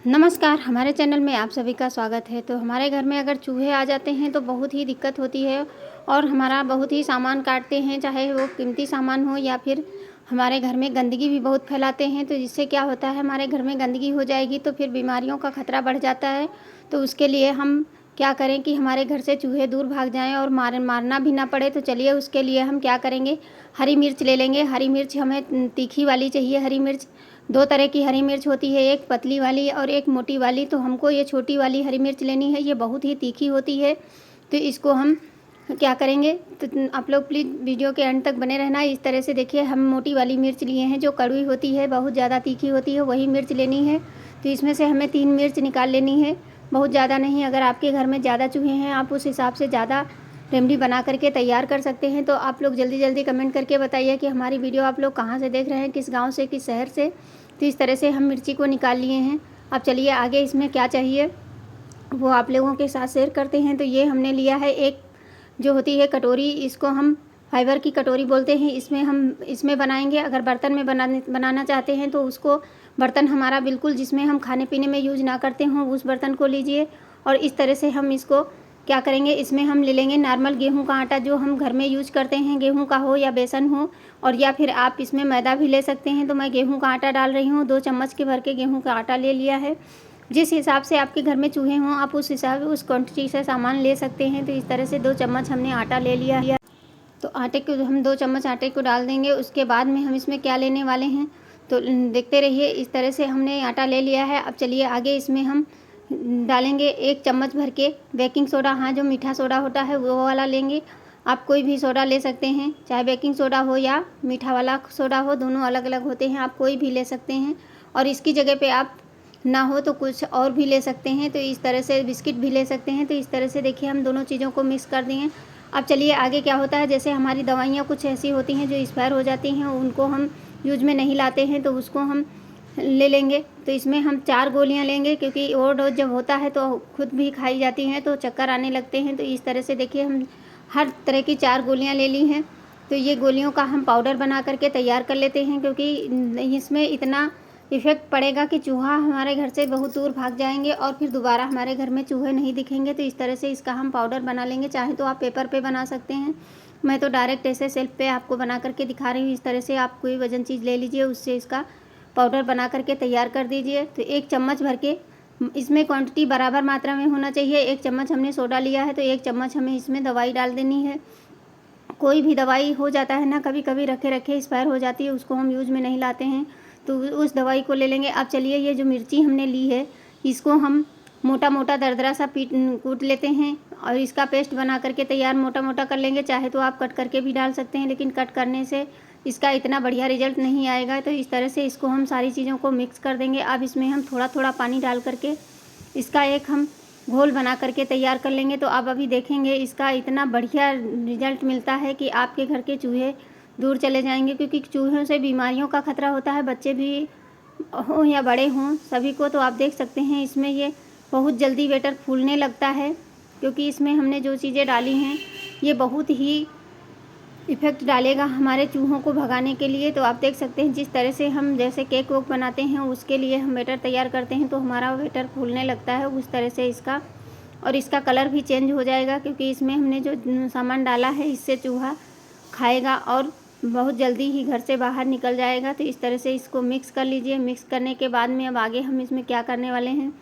नमस्कार, हमारे चैनल में आप सभी का स्वागत है। तो हमारे घर में अगर चूहे आ जाते हैं तो बहुत ही दिक्कत होती है और हमारा बहुत ही सामान काटते हैं, चाहे वो कीमती सामान हो या फिर हमारे घर में गंदगी भी बहुत फैलाते हैं। तो जिससे क्या होता है, हमारे घर में गंदगी हो जाएगी तो फिर बीमारियों का खतरा बढ़ जाता है। तो उसके लिए हम क्या करें कि हमारे घर से चूहे दूर भाग जाएँ और मारना भी ना पड़े। तो चलिए उसके लिए हम क्या करेंगे, हरी मिर्च ले लेंगे। हरी मिर्च हमें तीखी वाली चाहिए। हरी मिर्च दो तरह की हरी मिर्च होती है, एक पतली वाली और एक मोटी वाली। तो हमको ये छोटी वाली हरी मिर्च लेनी है, ये बहुत ही तीखी होती है। तो इसको हम क्या करेंगे, तो आप लोग प्लीज़ वीडियो के अंत तक बने रहना। इस तरह से देखिए, हम मोटी वाली मिर्च लिए हैं जो कड़वी होती है, बहुत ज़्यादा तीखी होती है, वही मिर्च लेनी है। तो इसमें से हमें 3 मिर्च निकाल लेनी है, बहुत ज़्यादा नहीं। अगर आपके घर में ज़्यादा चूहे हैं, आप उस हिसाब से ज़्यादा रेमेडी बना करके तैयार कर सकते हैं। तो आप लोग जल्दी जल्दी कमेंट करके बताइए कि हमारी वीडियो आप लोग कहाँ से देख रहे हैं, किस गाँव से, किस शहर से। तो इस तरह से हम मिर्ची को निकाल लिए हैं। अब चलिए आगे इसमें क्या चाहिए वो आप लोगों के साथ शेयर करते हैं। तो ये हमने लिया है एक जो होती है कटोरी, इसको हम फाइबर की कटोरी बोलते हैं। इसमें बनाएंगे। अगर बर्तन में बनाना चाहते हैं तो उसको बर्तन हमारा बिल्कुल जिसमें हम खाने पीने में यूज ना करते हों उस बर्तन को लीजिए। और इस तरह से हम इसको क्या करेंगे, इसमें हम ले लेंगे नॉर्मल गेहूं का आटा जो हम घर में यूज करते हैं, गेहूं का हो या बेसन हो, और या फिर आप इसमें मैदा भी ले सकते हैं। तो मैं गेहूं का आटा डाल रही हूँ, 2 चम्मच के भर के गेहूं का आटा ले लिया है। जिस हिसाब से आपके घर में चूहे हों आप उस हिसाब उस क्वांटिटी से सामान ले सकते हैं। तो इस तरह से 2 चम्मच हमने आटा ले लिया है। तो आटे को हम 2 चम्मच आटे को डाल देंगे। उसके बाद में हम इसमें क्या लेने वाले हैं तो देखते रहिए। इस तरह से हमने आटा ले लिया है। अब चलिए आगे इसमें हम डालेंगे 1 चम्मच भर के बेकिंग सोडा। हाँ, जो मीठा सोडा होता है वो वाला लेंगे। आप कोई भी सोडा ले सकते हैं, चाहे बेकिंग सोडा हो या मीठा वाला सोडा हो, दोनों अलग अलग होते हैं, आप कोई भी ले सकते हैं। और इसकी जगह पे आप ना हो तो कुछ और भी ले सकते हैं। तो इस तरह से बिस्किट भी ले सकते हैं। तो इस तरह से देखिए हम दोनों चीज़ों को मिक्स कर दिए। अब चलिए आगे क्या होता है, जैसे हमारी दवाइयाँ कुछ ऐसी होती हैं जो एक्सपायर हो जाती हैं, उनको हम यूज में नहीं लाते हैं, तो उसको हम ले लेंगे। तो इसमें हम 4 गोलियां लेंगे, क्योंकि ओवरडोज जब होता है तो खुद भी खाई जाती हैं तो चक्कर आने लगते हैं। तो इस तरह से देखिए हम हर तरह की 4 गोलियां ले ली हैं। तो ये गोलियों का हम पाउडर बना करके तैयार कर लेते हैं, क्योंकि इसमें इतना इफ़ेक्ट पड़ेगा कि चूहा हमारे घर से बहुत दूर भाग जाएंगे और फिर दोबारा हमारे घर में चूहे नहीं दिखेंगे। तो इस तरह से इसका हम पाउडर बना लेंगे। चाहे तो आप पेपर पे बना सकते हैं, मैं तो डायरेक्ट ऐसे सेल्फ पे आपको बना करके दिखा रही हूँ। इस तरह से आप कोई वजन चीज़ ले लीजिए, उससे इसका पाउडर बना करके तैयार कर दीजिए। तो 1 चम्मच भर के, इसमें क्वांटिटी बराबर मात्रा में होना चाहिए। 1 चम्मच हमने सोडा लिया है तो 1 चम्मच हमें इसमें दवाई डाल देनी है। कोई भी दवाई हो जाता है ना, कभी कभी रखे रखे एक्सपायर हो जाती है, उसको हम यूज में नहीं लाते हैं, तो उस दवाई को ले लेंगे। अब चलिए ये जो मिर्ची हमने ली है इसको हम मोटा मोटा दरदरा सा कूट लेते हैं और इसका पेस्ट बना करके तैयार मोटा मोटा कर लेंगे। चाहे तो आप कट करके भी डाल सकते हैं, लेकिन कट करने से इसका इतना बढ़िया रिजल्ट नहीं आएगा। तो इस तरह से इसको हम सारी चीज़ों को मिक्स कर देंगे। अब इसमें हम थोड़ा थोड़ा पानी डाल करके इसका एक हम घोल बना करके तैयार कर लेंगे। तो आप अभी देखेंगे इसका इतना बढ़िया रिजल्ट मिलता है कि आपके घर के चूहे दूर चले जाएंगे, क्योंकि चूहों से बीमारियों का खतरा होता है, बच्चे भी हों या बड़े हों सभी को। तो आप देख सकते हैं इसमें ये बहुत जल्दी बैटर फूलने लगता है, क्योंकि इसमें हमने जो चीज़ें डाली हैं ये बहुत ही इफ़ेक्ट डालेगा हमारे चूहों को भगाने के लिए। तो आप देख सकते हैं जिस तरह से हम जैसे केक वोक बनाते हैं उसके लिए हम बैटर तैयार करते हैं तो हमारा बैटर फूलने लगता है उस तरह से इसका, और इसका कलर भी चेंज हो जाएगा, क्योंकि इसमें हमने जो सामान डाला है इससे चूहा खाएगा और बहुत जल्दी ही घर से बाहर निकल जाएगा। तो इस तरह से इसको मिक्स कर लीजिए। मिक्स करने के बाद में अब आगे हम इसमें क्या करने वाले हैं,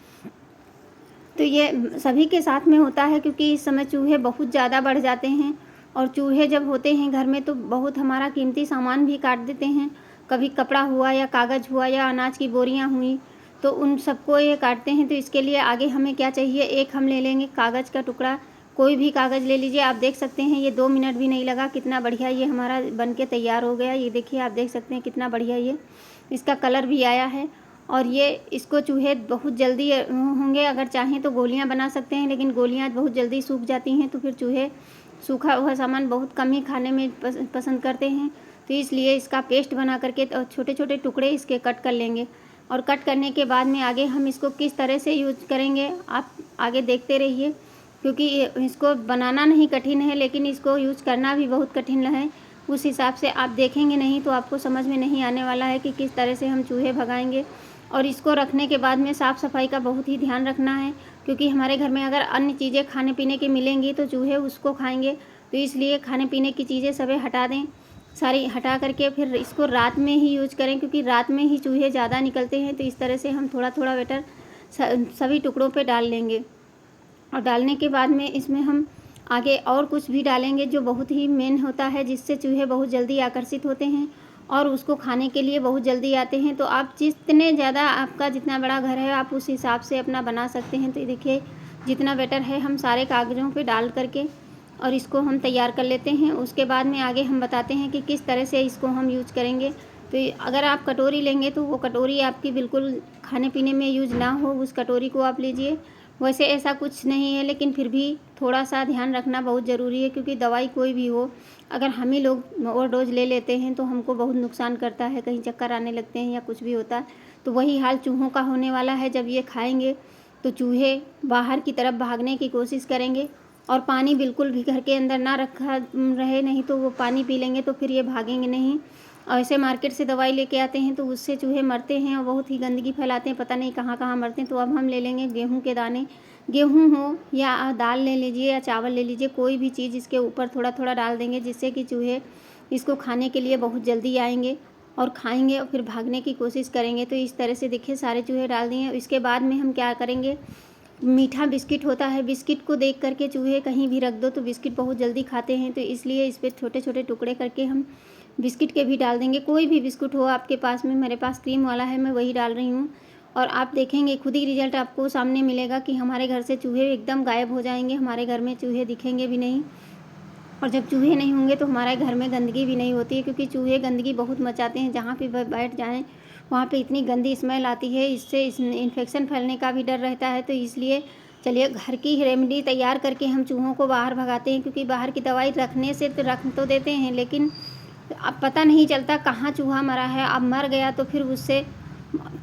तो ये सभी के साथ में होता है, क्योंकि इस समय चूहे बहुत ज़्यादा बढ़ जाते हैं और चूहे जब होते हैं घर में तो बहुत हमारा कीमती सामान भी काट देते हैं। कभी कपड़ा हुआ या कागज़ हुआ या अनाज की बोरियां हुई, तो उन सबको ये काटते हैं। तो इसके लिए आगे हमें क्या चाहिए, एक हम ले लेंगे कागज़ का टुकड़ा, कोई भी कागज़ ले लीजिए। आप देख सकते हैं ये 2 मिनट भी नहीं लगा, कितना बढ़िया ये हमारा बन के तैयार हो गया। ये देखिए आप देख सकते हैं कितना बढ़िया ये इसका कलर भी आया है। और ये इसको चूहे बहुत जल्दी होंगे, अगर चाहें तो गोलियां बना सकते हैं, लेकिन गोलियां बहुत जल्दी सूख जाती हैं, तो फिर चूहे सूखा हुआ सामान बहुत कम ही खाने में पसंद करते हैं। तो इसलिए इसका पेस्ट बना करके छोटे छोटे टुकड़े इसके कट कर लेंगे। और कट करने के बाद में आगे हम इसको किस तरह से यूज करेंगे आप आगे देखते रहिए, क्योंकि इसको बनाना नहीं कठिन है, लेकिन इसको यूज करना भी बहुत कठिन है। उस हिसाब से आप देखेंगे नहीं तो आपको समझ में नहीं आने वाला है कि किस तरह से हम चूहे भगाएंगे। और इसको रखने के बाद में साफ़ सफाई का बहुत ही ध्यान रखना है, क्योंकि हमारे घर में अगर अन्य चीज़ें खाने पीने की मिलेंगी तो चूहे उसको खाएंगे। तो इसलिए खाने पीने की चीज़ें सभी हटा दें, सारी हटा करके फिर इसको रात में ही यूज करें, क्योंकि रात में ही चूहे ज़्यादा निकलते हैं। तो इस तरह से हम थोड़ा थोड़ा बैटर सभी टुकड़ों पे डाल लेंगे। और डालने के बाद में इसमें हम आगे और कुछ भी डालेंगे जो बहुत ही मेन होता है, जिससे चूहे बहुत जल्दी आकर्षित होते हैं और उसको खाने के लिए बहुत जल्दी आते हैं। तो आप जितने ज़्यादा, आपका जितना बड़ा घर है आप उस हिसाब से अपना बना सकते हैं। तो ये देखिए जितना बैटर है हम सारे कागज़ों पे डाल करके और इसको हम तैयार कर लेते हैं। उसके बाद में आगे हम बताते हैं कि किस तरह से इसको हम यूज करेंगे। तो अगर आप कटोरी लेंगे तो वो कटोरी आपकी बिल्कुल खाने पीने में यूज ना हो, उस कटोरी को आप लीजिए। वैसे ऐसा कुछ नहीं है, लेकिन फिर भी थोड़ा सा ध्यान रखना बहुत ज़रूरी है, क्योंकि दवाई कोई भी हो, अगर हम ही लोग ओवरडोज ले लेते हैं तो हमको बहुत नुकसान करता है, कहीं चक्कर आने लगते हैं या कुछ भी होता है। तो वही हाल चूहों का होने वाला है। जब ये खाएंगे तो चूहे बाहर की तरफ भागने की कोशिश करेंगे, और पानी बिल्कुल भी घर के अंदर ना रखा रहे, नहीं तो वो पानी पी लेंगे तो फिर ये भागेंगे नहीं। और ऐसे मार्केट से दवाई लेके आते हैं तो उससे चूहे मरते हैं और बहुत ही गंदगी फैलाते हैं, पता नहीं कहाँ कहाँ मरते हैं। तो अब हम ले लेंगे गेहूं के दाने, गेहूं हो या दाल ले लीजिए या चावल ले लीजिए, कोई भी चीज़ इसके ऊपर थोड़ा थोड़ा डाल देंगे, जिससे कि चूहे इसको खाने के लिए बहुत जल्दी आएंगे और खाएंगे और फिर भागने की कोशिश करेंगे। तो इस तरह से देखिए सारे चूहे डाल दिए। इसके बाद में हम क्या करेंगे, मीठा बिस्किट होता है, बिस्किट को देख करके चूहे कहीं भी रख दो तो बिस्किट बहुत जल्दी खाते हैं। तो इसलिए इस पर छोटे छोटे टुकड़े करके हम बिस्किट के भी डाल देंगे। कोई भी बिस्कुट हो आपके पास में, मेरे पास क्रीम वाला है, मैं वही डाल रही हूँ। और आप देखेंगे खुद ही रिजल्ट आपको सामने मिलेगा कि हमारे घर से चूहे एकदम गायब हो जाएंगे, हमारे घर में चूहे दिखेंगे भी नहीं। और जब चूहे नहीं होंगे तो हमारे घर में गंदगी भी नहीं होती है, क्योंकि चूहे गंदगी बहुत मचाते हैं। जहाँ पे बैठ जाएं वहाँ पे इतनी गंदी स्मेल आती है, इससे इन्फेक्शन फैलने का भी डर रहता है। तो इसलिए चलिए घर की रेमेडी तैयार करके हम चूहों को बाहर भगाते हैं, क्योंकि बाहर की दवाई रखने से तो रख तो देते हैं, लेकिन अब पता नहीं चलता कहाँ चूहा मरा है। अब मर गया तो फिर उससे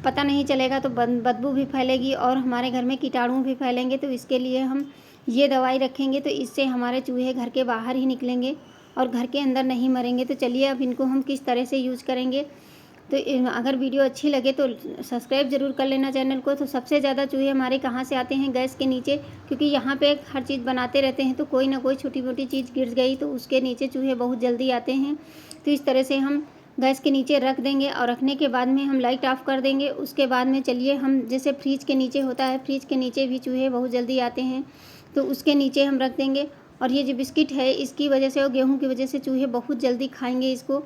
पता नहीं चलेगा, तो बदबू भी फैलेगी और हमारे घर में कीटाणु भी फैलेंगे। तो इसके लिए हम ये दवाई रखेंगे, तो इससे हमारे चूहे घर के बाहर ही निकलेंगे और घर के अंदर नहीं मरेंगे। तो चलिए अब इनको हम किस तरह से यूज़ करेंगे। तो अगर वीडियो अच्छी लगे तो सब्सक्राइब ज़रूर कर लेना चैनल को। तो सबसे ज़्यादा चूहे हमारे कहाँ से आते हैं, गैस के नीचे, क्योंकि यहाँ पे हर चीज़ बनाते रहते हैं तो कोई ना कोई छोटी मोटी चीज़ गिर गई तो उसके नीचे चूहे बहुत जल्दी आते हैं। तो इस तरह से हम गैस के नीचे रख देंगे और रखने के बाद में हम लाइट ऑफ कर देंगे। उसके बाद में चलिए हम, जैसे फ्रिज के नीचे होता है, फ्रिज के नीचे भी चूहे बहुत जल्दी आते हैं, तो उसके नीचे हम रख देंगे। और ये जो बिस्किट है इसकी वजह से और गेहूं की वजह से चूहे बहुत जल्दी खाएंगे इसको।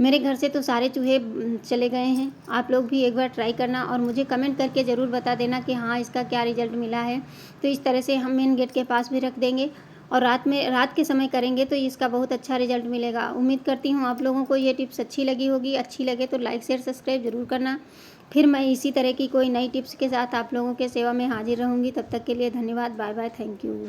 मेरे घर से तो सारे चूहे चले गए हैं। आप लोग भी एक बार ट्राई करना और मुझे कमेंट करके ज़रूर बता देना कि हाँ इसका क्या रिज़ल्ट मिला है। तो इस तरह से हम मेन गेट के पास भी रख देंगे और रात के समय करेंगे तो इसका बहुत अच्छा रिजल्ट मिलेगा। उम्मीद करती हूँ आप लोगों को ये टिप्स अच्छी लगी होगी। अच्छी लगे तो लाइक शेयर सब्सक्राइब ज़रूर करना। फिर मैं इसी तरह की कोई नई टिप्स के साथ आप लोगों के सेवा में हाजिर रहूँगी। तब तक के लिए धन्यवाद। Bye bye. Thank you.